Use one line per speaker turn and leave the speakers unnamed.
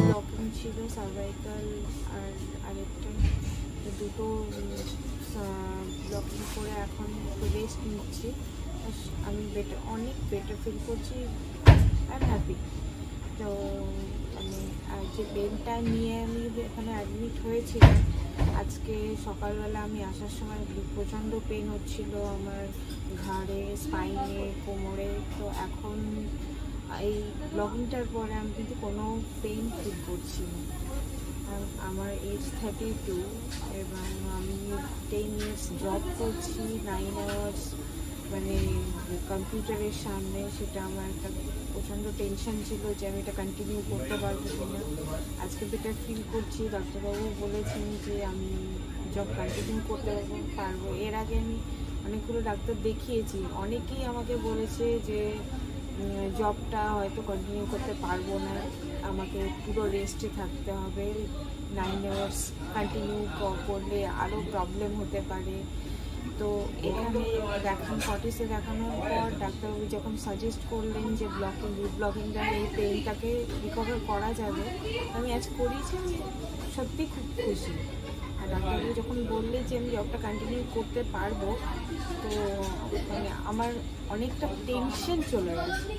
Blocking ছিল cervical আর আরেকটা, দুটো ব্লকিং করে এখন রেস্ট নিচ্ছি। আমি অনেক বেটার ফিল করছি, আই এম হ্যাপি। তো মানে যে পেনটা নিয়ে আমি এখানে অ্যাডমিট হয়েছিলাম, আজকে সকালবেলা আমি আসার সময় প্রচণ্ড পেন হচ্ছিল আমার ঘাড়ে, স্পাইনে, কোমরে। তো এখন এই ব্লগিংটার পরে আমি কিন্তু কোনো পেন ফিল করছি না। আমার এজ 32 এবং আমি 10 ইয়ার্স জব করছি, 9 আওয়ার্স মানে কম্পিউটারের সামনে। সেটা আমার একটা প্রচণ্ড টেনশন ছিল যে আমি এটা কন্টিনিউ করতে পারবো কিনা। আজকে যেটা ফিল করছি, ডাক্তারবাবু বলেছেন যে আমি জব কন্টিনিউ করতে পারবো। এর আগে আমি অনেকগুলো ডাক্তার দেখিয়েছি, অনেকেই আমাকে বলেছে যে জবটা হয়তো কন্টিনিউ করতে পারবো না, আমাকে পুরো রেস্টে থাকতে হবে, 9 আওয়ার্স কন্টিনিউ করলে আরও প্রবলেম হতে পারে। তো এখানে ফর্টিসে দেখানোর পর ডাক্তারবাবু যখন সাজেস্ট করলেন যে ব্লকিংটা এই পেইনটাকে রিকভার করা যাবে, আমি আজ করিয়েছি, আমি সত্যি খুব খুশি। আর ডাক্তারবাবু যখন বললে যে আমি জবটা কন্টিনিউ করতে পারবো, তো মানে আমার অনেকটা টেনশন চলে গেছে।